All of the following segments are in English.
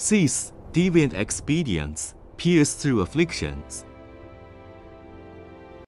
Cease deviant expedients, pierce through afflictions.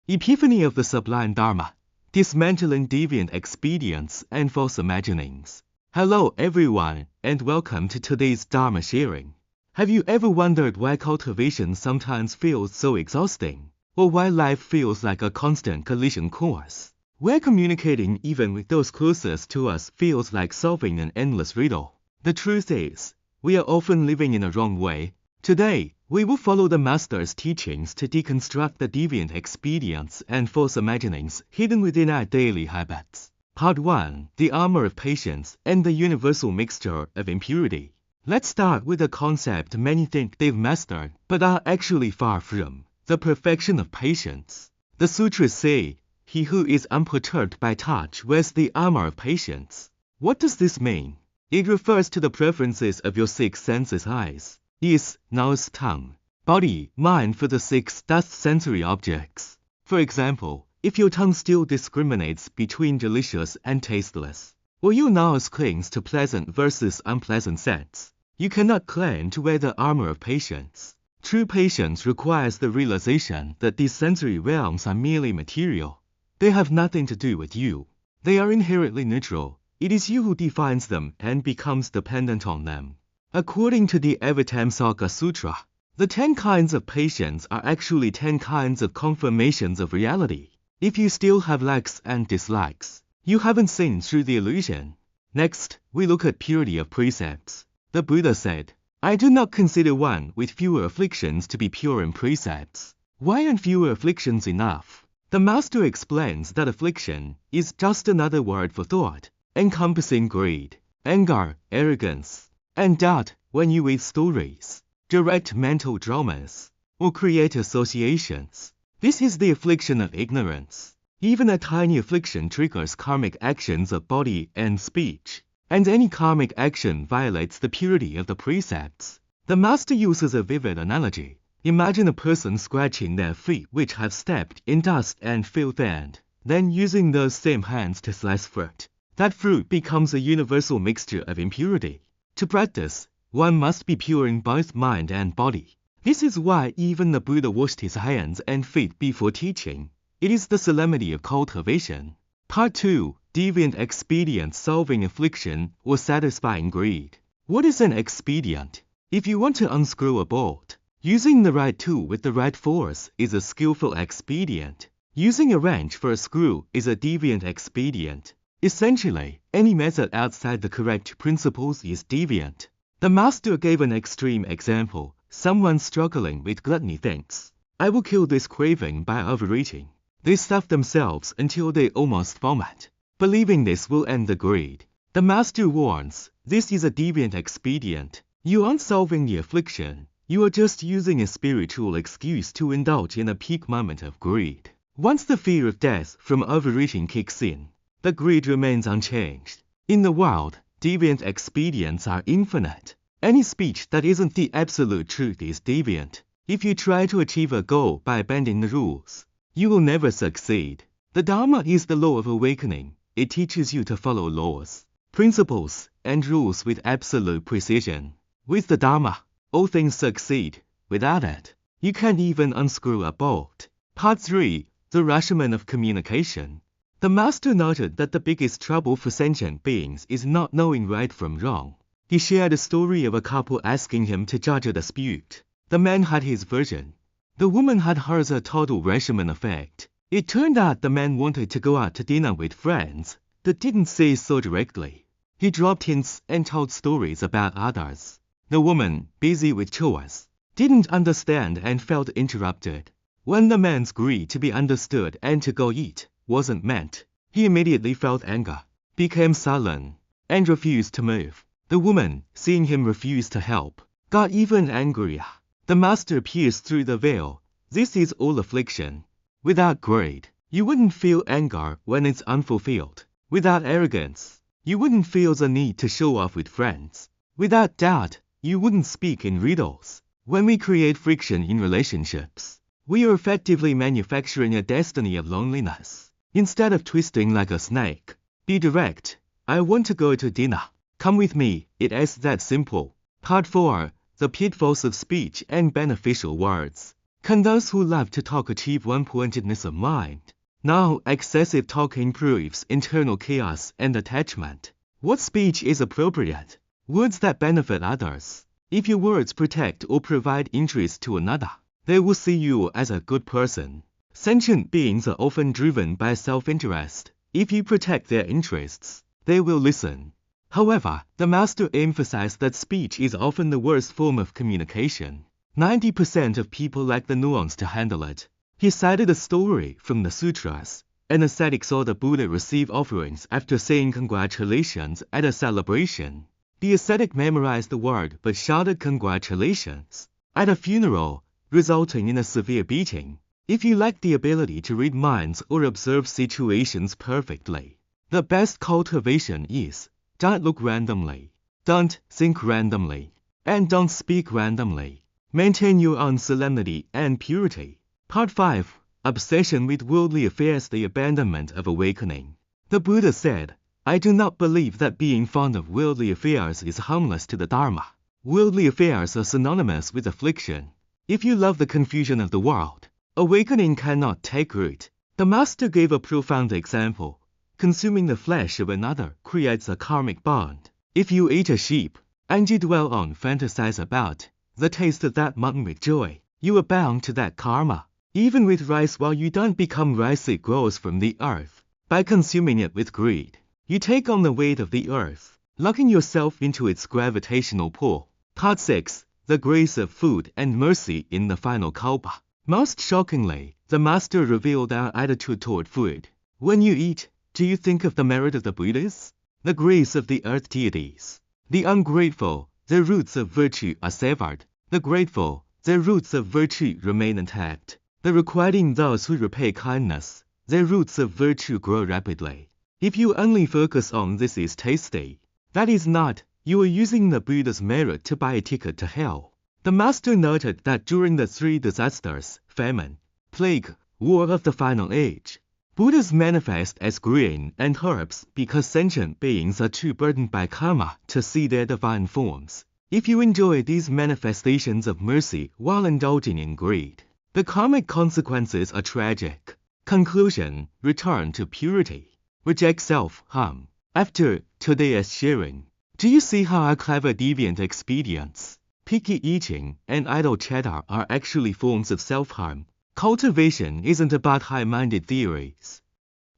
Epiphany of the sublime Dharma, dismantling deviant expedients and false imaginings. Hello everyone, and welcome to today's Dharma sharing. Have you ever wondered why cultivation sometimes feels so exhausting, or why life feels like a constant collision course, where communicating even with those closest to us feels like solving an endless riddle? The truth is, we are often living in a wrong way. Today, we will follow the Master's teachings to deconstruct the deviant expedients and false imaginings hidden within our daily habits. Part 1. The armor of patience and the universal mixture of impurity. Let's start with a concept many think they've mastered, but are actually far from: the perfection of patience. The sutras say, he who is unperturbed by touch wears the armor of patience. What does this mean? It refers to the preferences of your six senses: eyes, ears, nose, tongue, body, mind for the six dust sensory objects. For example, if your tongue still discriminates between delicious and tasteless, or your nose clings to pleasant versus unpleasant scents, you cannot claim to wear the armor of patience. True patience requires the realization that these sensory realms are merely material. They have nothing to do with you. They are inherently neutral. It is you who defines them and becomes dependent on them. According to the Avatamsaka Sutra, the 10 kinds of patience are actually 10 kinds of confirmations of reality. If you still have likes and dislikes, you haven't seen through the illusion. Next, we look at purity of precepts. The Buddha said, I do not consider one with fewer afflictions to be pure in precepts. Why aren't fewer afflictions enough? The Master explains that affliction is just another word for thought, encompassing greed, anger, arrogance, and doubt. When you read stories, direct mental dramas, or create associations, this is the affliction of ignorance. Even a tiny affliction triggers karmic actions of body and speech, and any karmic action violates the purity of the precepts. The Master uses a vivid analogy. Imagine a person scratching their feet which have stepped in dust and filth, and then using those same hands to slice fruit. That fruit becomes a universal mixture of impurity. To practice, one must be pure in both mind and body. This is why even the Buddha washed his hands and feet before teaching. It is the solemnity of cultivation. Part 2. Deviant expedients solving affliction or satisfying greed. What is an expedient? If you want to unscrew a bolt, using the right tool with the right force is a skillful expedient. Using a wrench for a screw is a deviant expedient. Essentially, any method outside the correct principles is deviant. The Master gave an extreme example. Someone struggling with gluttony thinks, I will kill this craving by overeating. They stuff themselves until they almost vomit, believing this will end the greed. The Master warns, this is a deviant expedient. You aren't solving the affliction. You are just using a spiritual excuse to indulge in a peak moment of greed. Once the fear of death from overeating kicks in, the greed remains unchanged. In the world, deviant expedients are infinite. Any speech that isn't the absolute truth is deviant. If you try to achieve a goal by bending the rules, you will never succeed. The Dharma is the law of awakening. It teaches you to follow laws, principles, and rules with absolute precision. With the Dharma, all things succeed. Without it, you can't even unscrew a bolt. Part 3. The Rashomon of communication. The Master noted that the biggest trouble for sentient beings is not knowing right from wrong. He shared a story of a couple asking him to judge a dispute. The man had his version. The woman had hers. A total Rashomon effect. It turned out the man wanted to go out to dinner with friends, but didn't say so directly. He dropped hints and told stories about others. The woman, busy with chores, didn't understand and felt interrupted. When the man's greed to be understood and to go eat wasn't met, he immediately felt anger, became sullen, and refused to move. The woman, seeing him refuse to help, got even angrier. The Master pierced through the veil. This is all affliction. Without greed, you wouldn't feel anger when it's unfulfilled. Without arrogance, you wouldn't feel the need to show off with friends. Without doubt, you wouldn't speak in riddles. When we create friction in relationships, we are effectively manufacturing a destiny of loneliness. Instead of twisting like a snake, be direct. I want to go to dinner. Come with me. It is that simple. Part 4. the pitfalls of speech and beneficial words. Can those who love to talk achieve one-pointedness of mind? Now, excessive talk improves internal chaos and attachment. What speech is appropriate? Words that benefit others. If your words protect or provide interest to another, they will see you as a good person. Sentient beings are often driven by self-interest. If you protect their interests, they will listen. However, the master emphasized that speech is often the worst form of communication. 90% of people lack the nuance to handle it. He cited a story from the sutras. An ascetic saw the Buddha receive offerings after saying congratulations at a celebration. The ascetic memorized the word but shouted congratulations at a funeral, resulting in a severe beating. If you lack the ability to read minds or observe situations perfectly, the best cultivation is don't look randomly, don't think randomly, and don't speak randomly. Maintain your own solemnity and purity. Part 5. Obsession with worldly affairs, the abandonment of awakening. The Buddha said, I do not believe that being fond of worldly affairs is harmless to the Dharma. Worldly affairs are synonymous with affliction. If you love the confusion of the world, awakening cannot take root. The Master gave a profound example. Consuming the flesh of another creates a karmic bond. If you eat a sheep, and you dwell on, fantasize about the taste of that mutton with joy, you are bound to that karma. Even with rice, while you don't become rice, it grows from the earth. By consuming it with greed, you take on the weight of the earth, locking yourself into its gravitational pull. Part 6. The grace of food and mercy in the final kalpa. Most shockingly, the Master revealed our attitude toward food. When you eat, do you think of the merit of the Buddhas? The grace of the earth deities? The ungrateful, their roots of virtue are severed. The grateful, their roots of virtue remain intact. The requiting those who repay kindness, their roots of virtue grow rapidly. If you only focus on this is tasty, that is not, you are using the Buddha's merit to buy a ticket to hell. The Master noted that during the 3 disasters, famine, plague, war of the final age, Buddhas manifest as green and herbs because sentient beings are too burdened by karma to see their divine forms. If you enjoy these manifestations of mercy while indulging in greed, the karmic consequences are tragic. Conclusion: return to purity. Reject self-harm. After today's sharing, do you see how our clever deviant expedients, picky eating, and idle chatter are actually forms of self-harm? Cultivation isn't about high-minded theories.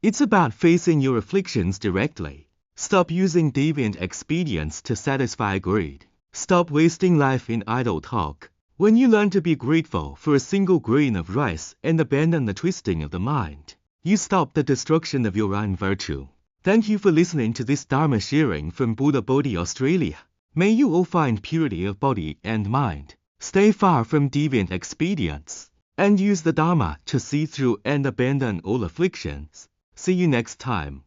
It's about facing your afflictions directly. Stop using deviant expedients to satisfy greed. Stop wasting life in idle talk. When you learn to be grateful for a single grain of rice and abandon the twisting of the mind, you stop the destruction of your own virtue. Thank you for listening to this Dharma sharing from Buddha Bodhi, Australia. May you all find purity of body and mind. Stay far from deviant expedients, and use the Dharma to see through and abandon all afflictions. See you next time.